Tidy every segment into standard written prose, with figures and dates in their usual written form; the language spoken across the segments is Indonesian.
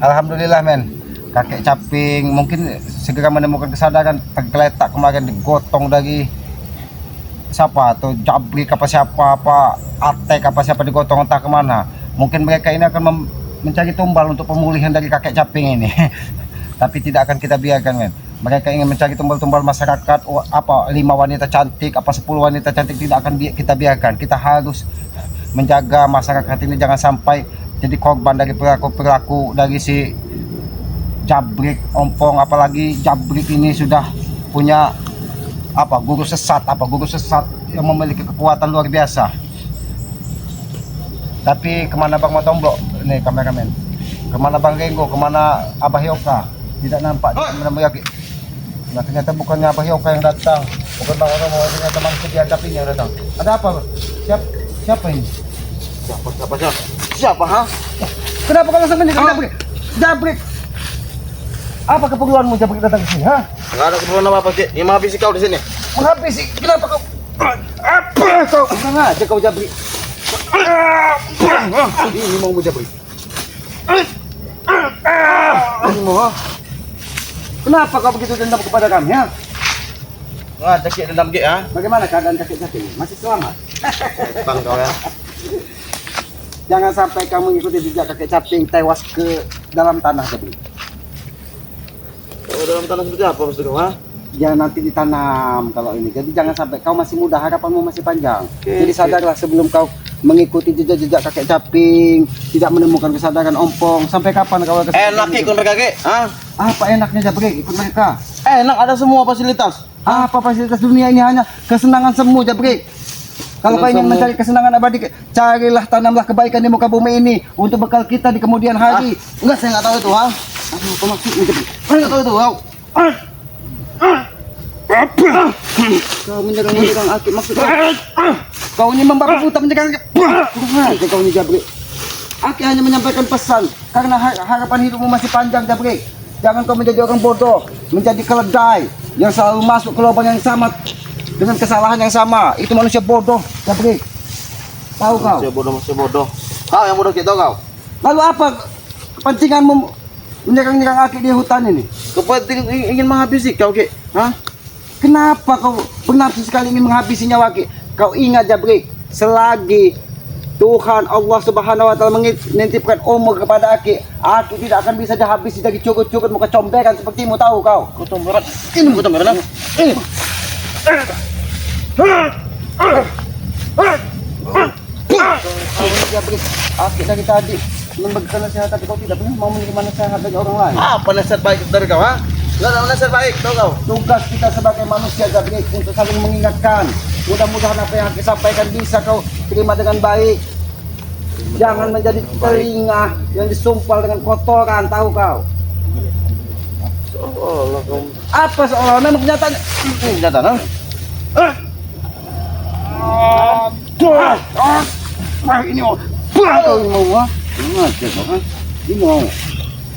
Alhamdulillah men, kakek Caping mungkin segera menemukan kesadaran. Tergeletak kemarin digotong dari siapa atau Jabrik apa siapa apa Atek apa siapa digotong entah kemana. Mungkin mereka ini akan mencari tumbal untuk pemulihan dari kakek Caping ini. Tapi tidak akan kita biarkan men. Mereka ingin mencari tumbal-tumbal masyarakat, apa 5 wanita cantik, apa 10 wanita cantik, tidak akan kita biarkan. Kita harus menjaga masyarakat ini jangan sampai jadi korban dari perilaku dari si Jabrik Ompong. Apalagi Jabrik ini sudah punya guru sesat yang memiliki kekuatan luar biasa. Tapi kemana Bang Motombo nih kameramen, kemana Bang Renggo, kemana Abah Yoka, tidak nampak. Nah ternyata bukannya Abah Yoka yang datang, bukan Bang Motombo, ternyata manusia diadapinya yang datang. Ada apa Bang? Siapa ini? Siapa ha? Kenapa kau langsung menjadi Jabrik? Jabrik, apa keperluanmu Jabrik datang ke sini ha? Enggak ada keperluan apa-apa, Ki. Ini menghabisi kau di sini. Menghabisi? Kenapa kau? Apa kau? Tenang aja kau Jabrik. Ini mau Jabrik. Ini mau. Kenapa kau begitu dendam kepada kami ya? Enggak ada Ki dendam Ki ha. Bagaimana keadaan kakek Caping? Masih selamat? Bang kau ya. Jangan sampai kamu mengikuti jejak kakek Caping tewas ke dalam tanah Jabrik. Kalau dalam tanah seperti apa maksud kau ha? Ya nanti ditanam kalau ini. Jadi jangan sampai, kau masih muda, harapanmu masih panjang. Jadi sadarlah sebelum kau mengikuti jejak-jejak kakek Caping, tidak menemukan kesadaran Ompong. Sampai kapan kau Enak Ki ikut mereka Ki. Ha? Apa enaknya Jabrik ikut mereka? Enak, ada semua fasilitas. Apa fasilitas dunia ini? Hanya kesenangan semu Jabrik. Kalau kau ingin mencari kesenangan abadi, carilah, tanamlah kebaikan di muka bumi ini untuk bekal kita di kemudian hari. Enggak, saya enggak tahu itu ha. Aduh, apa maksudnya Jabrik? Saya enggak tahu itu. Kau menyerang Aki, maksudnya kau ini membabi buta menyerang Aki. Kurang aja kau ini Jabrik. Aki hanya menyampaikan pesan karena harapan hidupmu masih panjang Jabrik. Jangan kau menjadi orang bodoh, menjadi keledai yang selalu masuk ke lubang yang sama dengan kesalahan yang sama. Itu manusia bodoh Jabrik. Tahu kau? Manusia bodoh. Kau yang bodoh Ki, tahu kau? Lalu apa kepentinganmu menyerang Aki di hutan ini? Kepentingan ingin menghabisi kau Ki. Hah? Kenapa kau bernafsu sekali ingin menghabisi nyawa Ki? Kau ingat Jabrik, selagi Tuhan Allah Subhanahu wa taala menitipkan umur kepada Aki tidak akan bisa dihabisi dari cugut-cugut muka comberan sepertimu, tahu kau? Ketomberan. Ini ketomberan. Ini. Jabrik, Aki dari tadi memberikan nasihat tapi kau tidak pernah mau menerima nasihat dari orang lain. Apa nasihat baik dari kau ha? Enggak ada nasihat baik, tahu kau? Tugas kita sebagai manusia Jabrik untuk saling mengingatkan. Mudah-mudahan apa yang Aki sampaikan bisa kau terima dengan baik. Jangan menjadi telinga yang disumpal dengan kotoran, tahu kau? Seolah kau. Apa seolah memang kenyataannya? Kenyataan. Ini mau. Kau ini mau ah? Ini mau.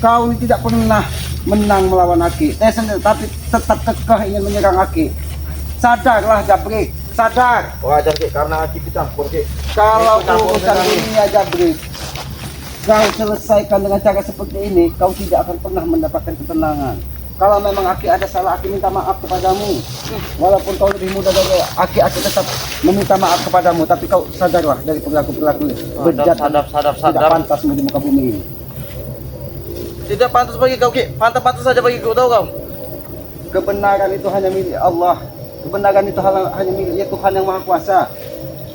Kau ini tidak pernah menang melawan Aki. Tapi tetap kekeh ingin menyerang Aki. Sadarlah Jabrik, sadar. Wajar Ki, karena Aki campur Ki. Kalau urusan dunia Jabrik kau selesaikan dengan cara seperti ini, kau tidak akan pernah mendapatkan ketenangan. Kalau memang Aki ada salah, Aki minta maaf kepadamu. Walaupun kau lebih muda dari Aki tetap meminta maaf kepadamu. Tapi kau sadarlah dari perilaku-perilaku bejat tidak pantas di muka bumi ini. Tidak pantas bagi kau Ki, pantas saja bagi kau, tahu kau? Kebenaran itu hanya milik Allah. Kebenaran itu hanya miliknya Tuhan yang Maha Kuasa.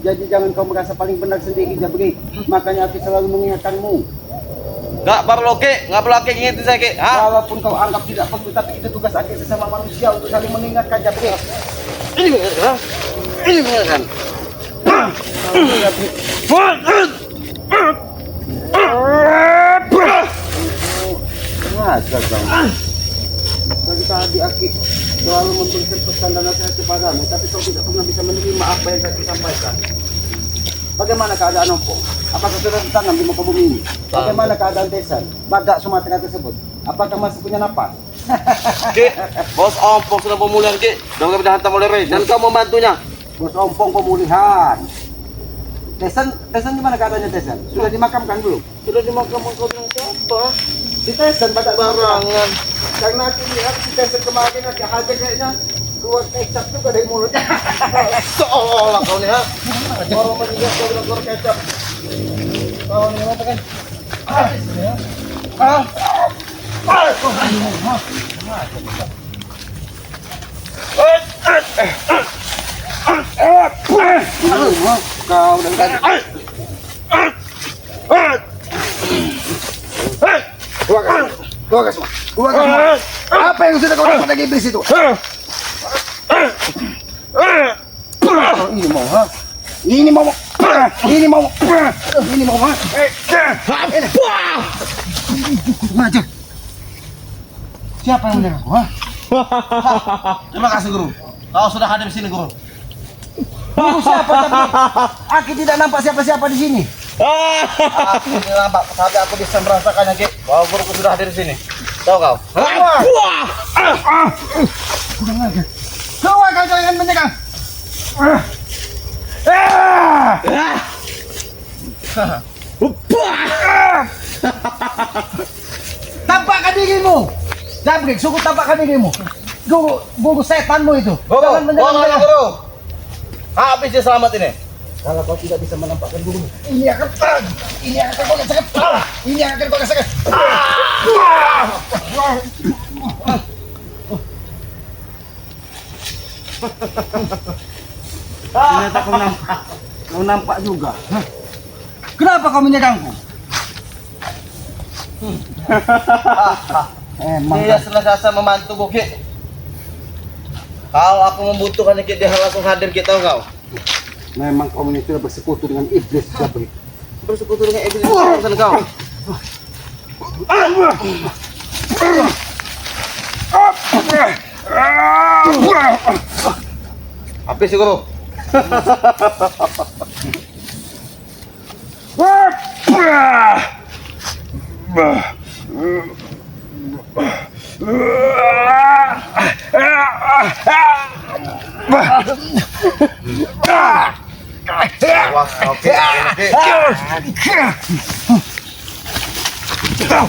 Jadi jangan kau merasa paling benar sendiri Jabrik. Makanya Aki selalu mengingatkanmu. Enggak perlu Ki, enggak perlu Ki ingetin saya Ki. Ha? Walaupun kau anggap tidak perlu, tapi itu tugas Aki sesama manusia untuk saling mengingatkan Jabrik. Ini mengingatkan. Ini mengingatkan. Sengaja kau. Dari tadi Aki selalu memberikan pesan dan nasihat kepadamu, tapi kau tidak pernah bisa menerima apa yang Aki sampaikan. Bagaimana keadaan Ompong? Apakah sudah ditanam di muka bumi ini? Bagaimana keadaan Tesan, Badak Sumatera tersebut? Apakah masih punya napas? Ki, bos Ompong sudah pemulihan Ki. Sudah dihantam oleh Rey dan kau membantunya. Bos Ompong pemulihan. Tesan gimana keadaannya Tesan? Sudah dimakamkan belum? Sudah dimakamkan, kau bilang siapa? Si Tyson pada Barangan. Karena aku lihat si Tyson kemarin ada kayaknya keluar kecap juga dari mulutnya. Seolah kau nih ha. Orang meninggal keluar kecap. Kau ini apa kan? Kau dengan keluarga semua. Apa yang sudah kau dapat dari iblis itu? Ini mau, ha? Ini mau, ini mau, ini mau, ha? Maju. Siapa yang menyerang aku, ha? Terima kasih guru. Kau sudah hadir di sini guru. Guru siapa tapi aku tidak nampak siapa-siapa di sini. Aku ini nampak tapi aku bisa merasakannya Ki. Bahwa guruku sudah hadir di sini. Tahu kau? Kurang ajar. Keluar kau jangan menyerang. Tampakkan dirimu. Jabrik, suku tampakkan dirimu. Guru setanmu itu. Guru, Jangan menyerang. guru. Habis dia selamat ini. Kalau kau tidak bisa menampakkan gurumu, ini akan kau rasakan. Ini akan kau rasakan. Ternyata kau nampak juga. Kenapa kau menyerangku? Emang Dia senantiasa membantu Ki. Kalau aku membutuhkan Ki, dia langsung hadir Ki, tahu kau? memang kau ini sudah bersekutu dengan iblis, Jabrik. Bersekutu dengan iblis urusan kau. Habis sih guru. Oke.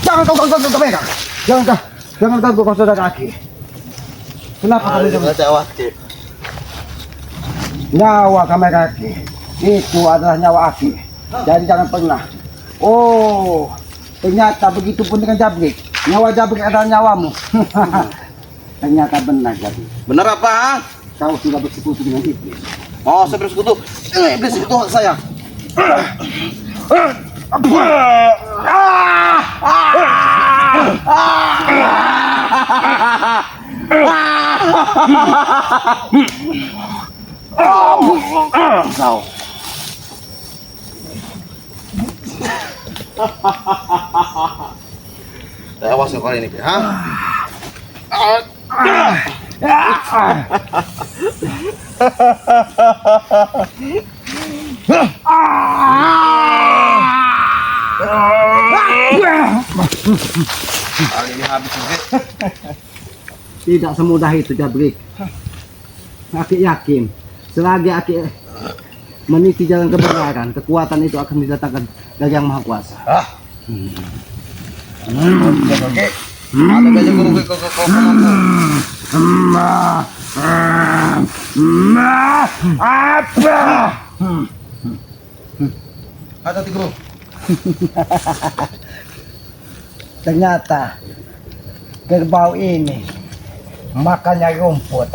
Jangan kau pegang. Jangan ganggu kau saudara Aki. Kenapa kau jangan? Nyawa kami Aki itu adalah nyawa Aki. Jadi jangan pernah. Oh, ternyata begitu pun dengan Jabrik. Nyawa Jabrik adalah nyawamu. Ternyata benar Jabrik. Benar apa? Kau sudah bersekutu dengan iblis. Oh, saya bersekutu. Iblis itu hak saya. Kau. Saya awas kali ini, ha? Kali ini habis juga. Tidak semudah itu Jabrik. Aki yakin selagi Aki meniti jalan kebenaran, kekuatan itu akan didatangkan dari Yang Maha Kuasa. Oke. Ada banyak guru kau Ada tiga guru. Ternyata kerbau ini makannya rumput.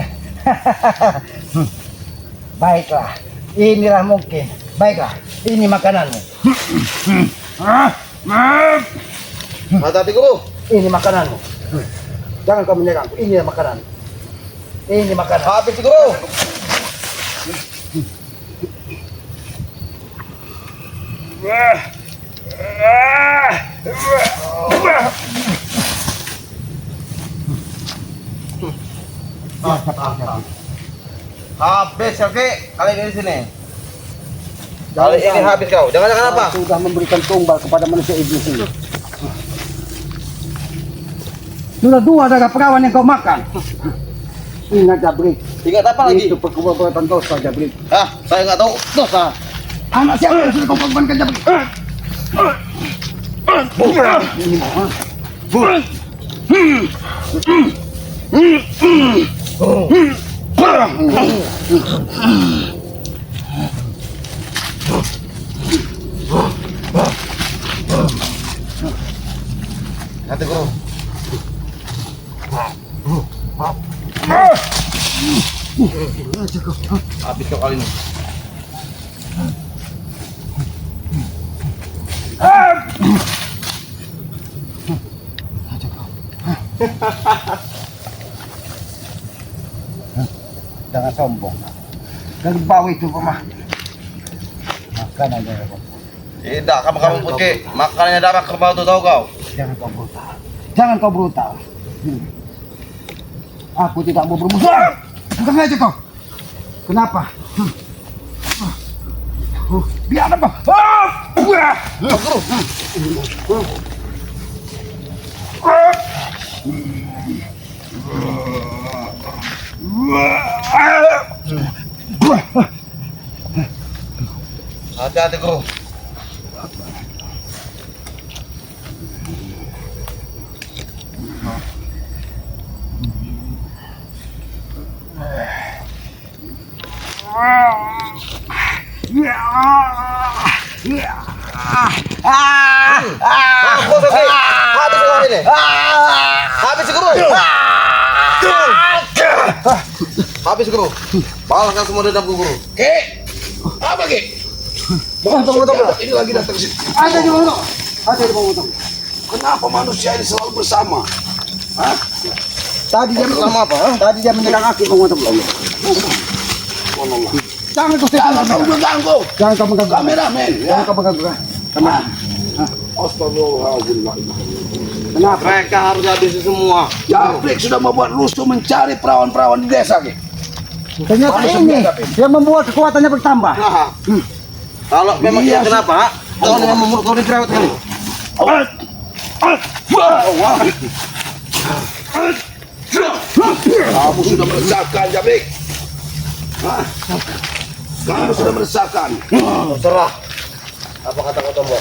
Baiklah, inilah mungkin. Baiklah, ini makananmu. Ada tiga guru. Ini makananmu. Jangan kau menyerang. Ini makanan. Ini makanan. Habis tiga guru. Habis oke. Kali ini di sini. Kali ini habis kau. Jangan apa? Sudah memberikan tumbal kepada manusia iblis ini. Sudah dua darah perawan yang kau makan. Ingat Jabrik. Ingat apa lagi? Itu perbuatan dosa Jabrik. Saya nggak tahu dosa. Anak siapa yang sudah kau korbankan Jabrik? Ini mau. Hati guru. Habis kau kali ini. Jangan sombong. Dari bawah itu mah. Makan aja kau. Tidak, kamu putih. Makanannya darah kerbau tuh tahu kau. Jangan kau brutal. Jangan kau brutal. Aku tidak mau bermusuh. Bukan aja kau. Kenapa? Biar apa? Guru. Hati-hati guru. Habis kau ini. Habis guru. Habis guru. Balaskan semua dendamku guru. Apa Ki? Tunggu. Ini lagi datang sini. Ada di bawah. Ada di bawah. Kenapa manusia ini selalu bersama? Tadi dia Sama apa? Tadi dia menyerang aku bawah. Jangan kau Jangan kamu mengganggu. Jangan kau mengganggu. Kameramen. Jangan kau mengganggu. Astagfirullahaladzim. Kenapa? Mereka harus habisi semua. Jabrik sudah membuat rusuh mencari perawan-perawan di desa Ki. Ternyata ini yang membuat kekuatannya bertambah. Nah, kalau memang iya kenapa? Kalau dengan membuat kau dijerawat kali. Kamu sudah meresahkan Jabrik. Kamu sudah meresahkan. Serah. Apa kata kau tombol?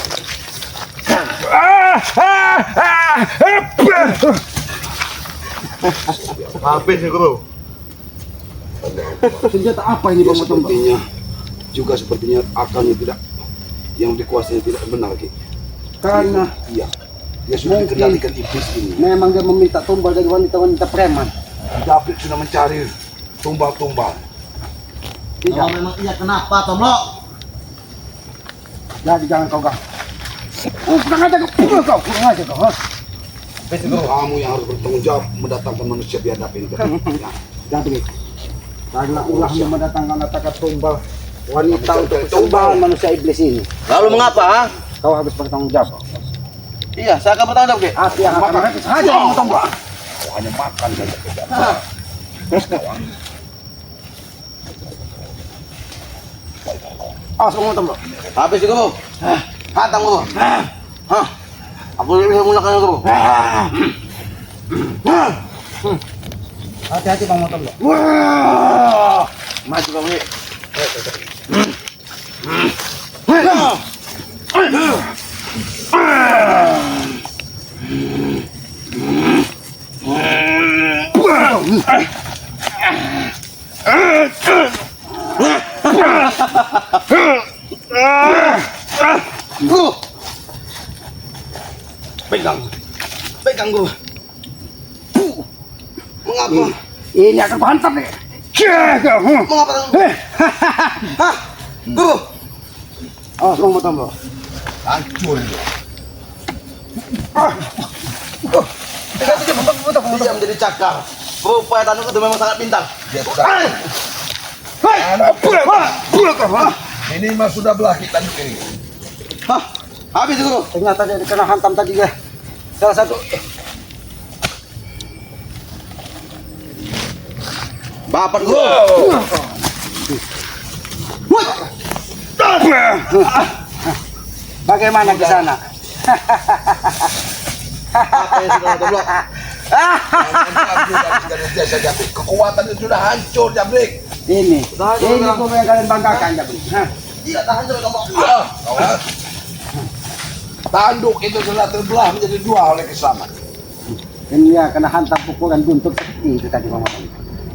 Habis nih guru. Senjata apa ini Bang Tombak? Sepertinya akalnya tidak, yang dikuasai tidak benar Ki. Karena Iya. Dia sudah Mungkin. dikendalikan iblis ini. memang dia meminta tumbal dari wanita-wanita preman. Jabrik sudah mencari tumbal-tumbal. Kalau memang iya kenapa tombol? Jadi jangan kau gang. Kurang aja kau. Kurang aja kau. Habis guru. Kamu yang harus bertanggung jawab mendatangkan manusia biadab ini. Ya. Jadi karena ulahnya mendatangkan atakat tumbal wanita Kamu untuk cari tumbal tumbal. manusia iblis ini. Lalu mengapa? Kau harus bertanggung jawab. Iya, saya akan bertanggung jawab. Ki. Aku yang akan habis saja Bang Tombak. Kau hanya makan saja. Bang Tombak. Habis guru. Hantam guru. Hah? Aku bisa menggunakan guru. Hati-hati Bang Tombak. Maju kamu nih. Guru. Pegang guru. Mengapa? Ini akan kuhantam nih. Mengapa? Hah? Guru. Awas Bang Tombak. Hancur. Dia menjadi cakar. Rupanya tanduk itu memang sangat pintar. Dia sudah. Ini mah sudah belah kita ini. Hah? Habis guru. Ternyata dia kena hantam tadi ya. Salah satu. Bapak guru. Bagaimana di sana? Apa yang sudah toblok? Kekuatannya sudah hancur Jabrik. Ini tuh yang kalian banggakan ya, Bang. Hah? Iya, tahan dulu kamu. Tanduk itu sudah terbelah menjadi dua oleh kesamaan. Ini kena hantam pukulan guntur seperti itu tadi Bang Otong.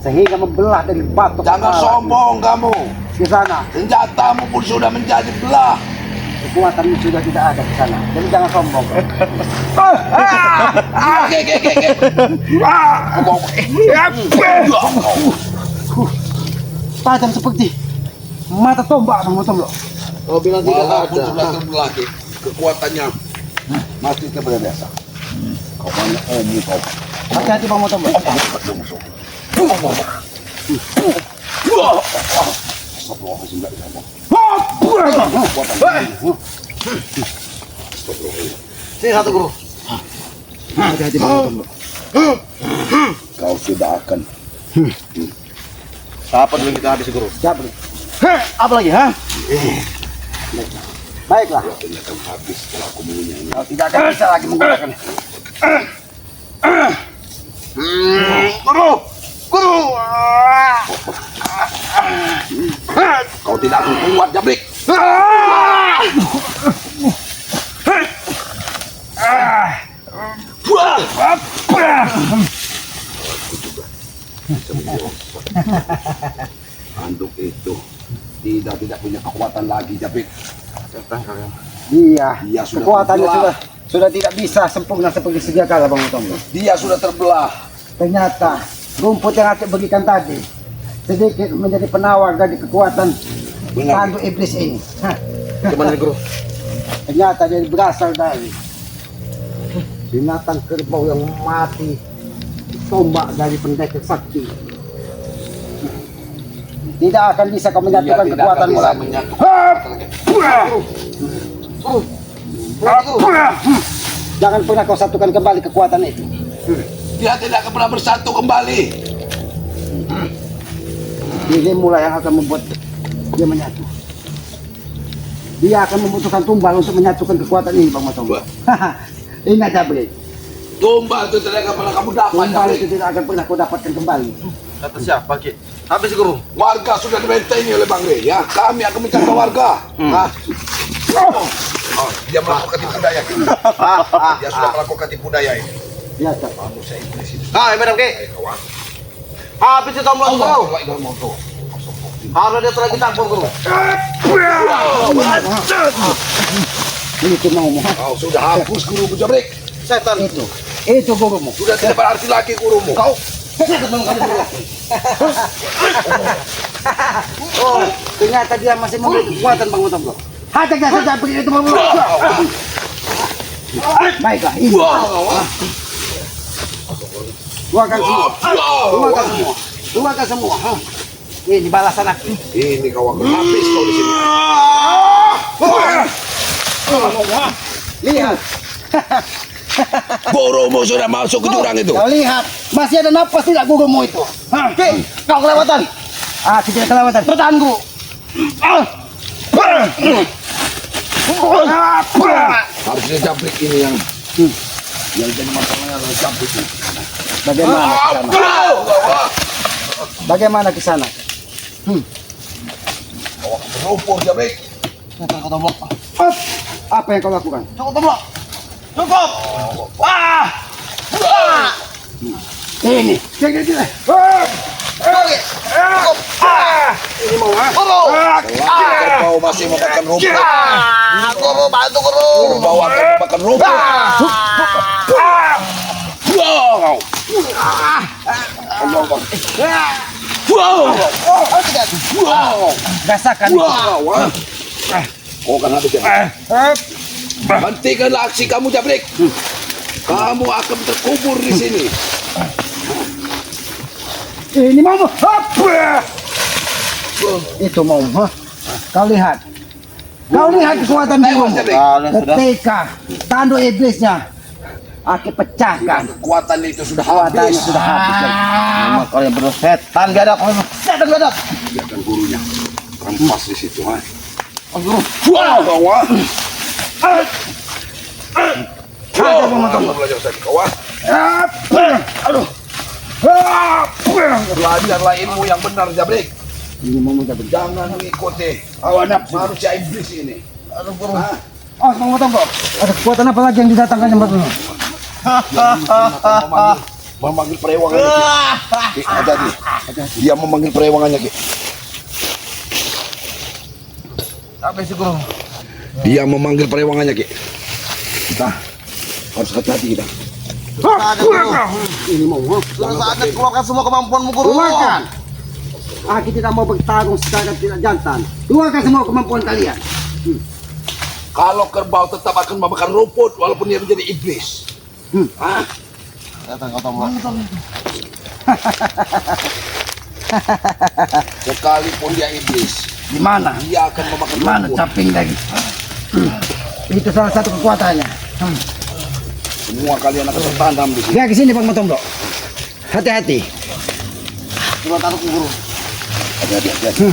Sehingga membelah dari batok Jangan kepala sombong kamu. di sana. Senjatamu pun sudah menjadi belah. Kekuatanmu sudah tidak ada di sana. Jadi jangan sombong. Tajam seperti mata tombak Bang Otong. Kau bilang tidak ada. Sudah terbelah kekuatannya. Masih kepada biasa. Kau banyak omong kau. Hati-hati Bang Otong. Sini satu guru. Hati-hati Bang Otong. Kau sudah akan Apa dulu kita habis guru? Siap. Apa lagi, ha? Baiklah. akan habis setelah aku mengunyahnya. Kau tidak akan bisa lagi menggunakan. Guru, guru. Kau tidak akan kuat, Jabrik. Anduk itu tidak punya kekuatan lagi, Jabrik. Iya. Dia sudah Kekuatannya terbelah. sudah tidak bisa sempurna seperti sedia kala Bang Otong. Dia sudah terbelah. Ternyata rumput yang aku berikan tadi sedikit menjadi penawar dari kekuatan Benar. tanduk iblis ini. Hah. Gimana guru? Ternyata dia berasal dari binatang kerbau yang mati tombak dari pendekar sakti. Tidak akan bisa kau Dia menyatukan tidak akan kekuatanmu bisa lagi. menyatukan. Jangan pernah kau satukan kembali kekuatan itu. Dia tidak akan pernah bersatu kembali. Dirimu lah yang akan membuat dia menyatu. Dia akan membutuhkan tumbal untuk menyatukan kekuatan ini, Bang Otong. Ingat Jabrik, Tumbal itu tidak akan pernah kamu dapat. tumbal Jabrik. itu tidak akan pernah kau dapatkan kembali. Kata siapa, Ki? Habis guru. Warga sudah dibentengi oleh Bang Rey, ya. Kami akan menjaga warga. Hah? Oh, dia melakukan tipu daya. Dia sudah melakukan tipu daya ini. Ya, Cak. Manusia iblis ini. Nah, Madam Ki. Kawan. Habis itu kamu guru. Allah, Allah, Allah. Harus dia lagi campur guru. Itu maumu. Kau sudah hapus gurumu, Jabrik. Setan. Itu gurumu. Sudah tidak berarti lagi gurumu. Kau. Setan memang kamu guru. Oh, ternyata dia masih memiliki kekuatan, Bang Otong. Hajar saja Jabrik itu Bang Otong. Baiklah, ini. Keluarkan semua. Keluarkan semua. Keluarkan semua. Hah. Ini balasan aku. Ini kau akan habis kau di sini. Lihat. Gurumu sudah masuk ke jurang itu. Kau lihat, masih ada napas tidak gurumu itu? Hah? Ki, kau kelewatan. Tidak kelewatan. Pertahanku. Harusnya Jabrik ini yang jadi masalahnya adalah Jabrik ini. Bagaimana kisana? Bagaimana kisana? Kau akan berlumpur, Jabrik. Setan kata blok. Apa yang kau lakukan? Cukup blok. Cukup. Wah. Ini. Oke. Cukup. Ini mau ha? Guru. Selama kau masih memakan rumput, Guru bantu guru. guru bawa kau memakan rumput. Wow. Allah, Bang. Wow. Wow. Rasakan. Wow. Kau akan habis, Jabrik. Hentikanlah aksi kamu, Jabrik. Kamu akan terkubur di sini. Ini mau. Itu mau. Ha? Kau lihat. Kau lihat kekuatan Tewas, gurumu. Jabrik. Ketika tanduk iblisnya aku pecahkan. Kekuatan itu sudah Kekuatannya habis. sudah habis. Memang kau yang benar setan gadap. Setan gadap. Biarkan gurunya rampas di situ, ha. Guru. Wow. Kamu belajar saya kawan. Aduh. Belajarlah ilmu yang benar, Jabrik. Ini mau minta berjalan. Jangan mengikuti hawa nafsu manusia iblis ini. Aduh guru. Oh, Bang Otong kok. Ada kekuatan apa lagi yang didatangkan yang baru? Memanggil perewangannya. Ki. Hati-hati. Dia memanggil perewangannya, Ki. Habis itu, Guru. Dia memanggil perewangannya, Ki. Kita harus hati-hati kita. Saatnya, Guru. Ini mau. Sudah saatnya keluarkan semua kemampuanmu, Guru. Keluarkan. Aku tidak mau bertarung secara tidak jantan. Keluarkan semua kemampuan kalian. Kalau kerbau tetap akan memakan rumput walaupun dia menjadi iblis. Hah? Datang kau tombol. Sekalipun dia iblis, Di mana? dia akan memakan Di mana rumput. caping lagi? Itu salah satu kekuatannya. Semua kalian akan tertanam di sini. Lihat ke sini Bang Matomblo. Hati-hati. Coba taruh ke Guru. Hati-hati.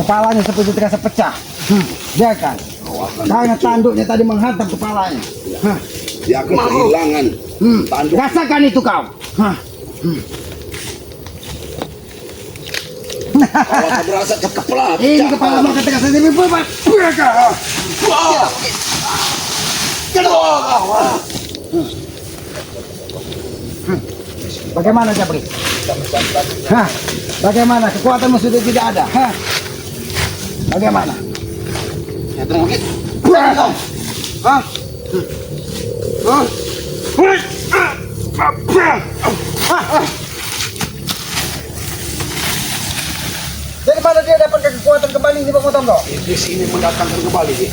Kepalanya seperti terasa pecah. Biarkan. Karena tanduknya tadi menghantam kepalanya. Dia akan kehilangan tanduk. Rasakan itu kau. Kalau tak berasa ke kepala. Ini kepala mau ketika saya ini buat. Bagaimana Jabri? Hah? Bagaimana? Kekuatanmu sudah tidak ada. Hah? Bagaimana? Ya, terima kasih. Hah? Dari mana dia dapatkan kekuatan kembali ini Bang Matomblo? Iblis ini mendatangkan kembali. Ki.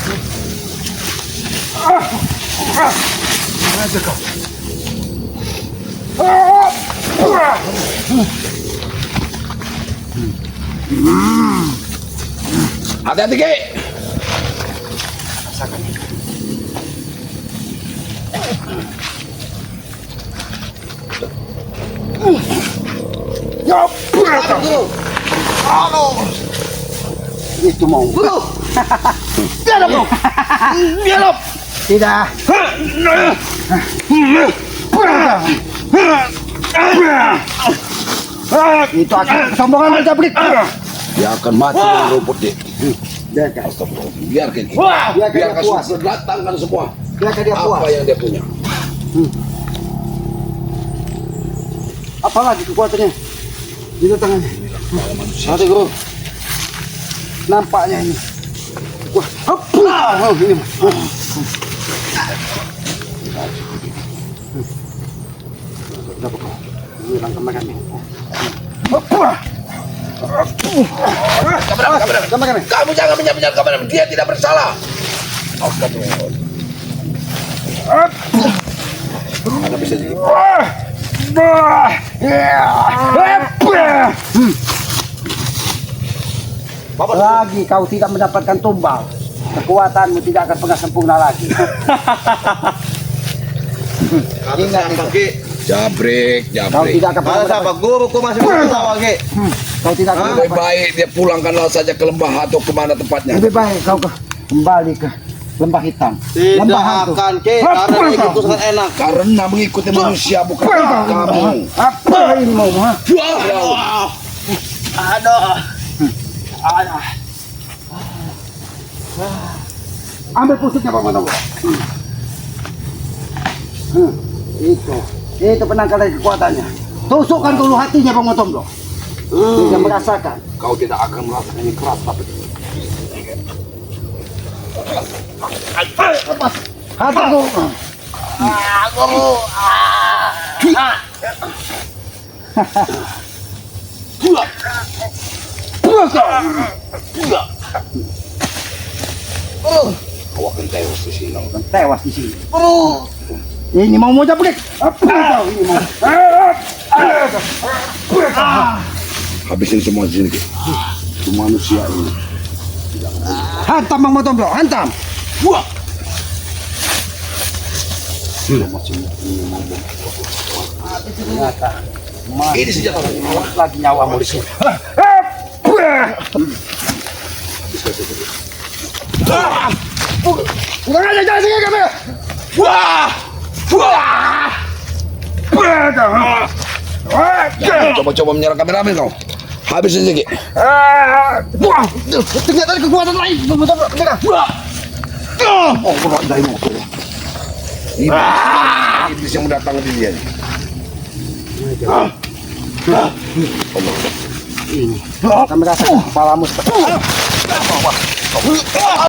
Hati-hati, Ki. Itu mau. Guru. Tidak. Itu akan kesombongan Jabri. Dia akan mati dengan rumput, Ki. Biarkan. Astagfirullah. Biarkan, Ki. Biarkan dia Biarkan puas. semua datangkan semua Biarkan dia puas. apa yang dia punya. Apalagi kekuatannya di tangannya. Hati, Guru. Nampaknya ini. Wah, ini. Dapat kau. Ini langkah makan ini. Kamu jangan menyampaikan kepada dia tidak bersalah. Astagfirullah. Ada bisa jadi. Lagi kau tidak mendapatkan tumbal. Kekuatanmu tidak akan pernah sempurna lagi. Ingat nih, Ki. Jabrik, Kau jabrik. tidak akan Mana pernah siapa? Guruku masih bertawa, Ki. Kau tidak akan Lebih baik dia pulangkanlah saja ke lembah atau kemana tempatnya. Lebih baik kau kembali ke lembah hitam. Tidak Lembah hantu. akan, Ki. Karena itu sangat enak. Karena mengikuti manusia bukan kamu. Apa ini mau? Ha? Ambil pusuknya Pak Matomblo. Itu penangkal dari kekuatannya. Tusukkan dulu hatinya Pak Matomblo. Tidak merasakan. Kau tidak akan merasakan ini keras tapi Hatiku. kau akan tewas di sini. Tewas di sini. Ini mau jabrik. Apa kau ini mau? Habisin semua di sini. Ki. Semua manusia ini. Hantam Bang Matomblo, hantam. Ternyata Ini senjata lagi nyawamu di sini. Bukan aja jangan sini kami. Jangan coba-coba menyerang kameramen kau. Habisin Ki. Ternyata ada kekuatan lain. Bang Matomblo, dengar. Oh, berat dari mu. Iblis yang mendatangi dia nih. Kami rasa kepalamu.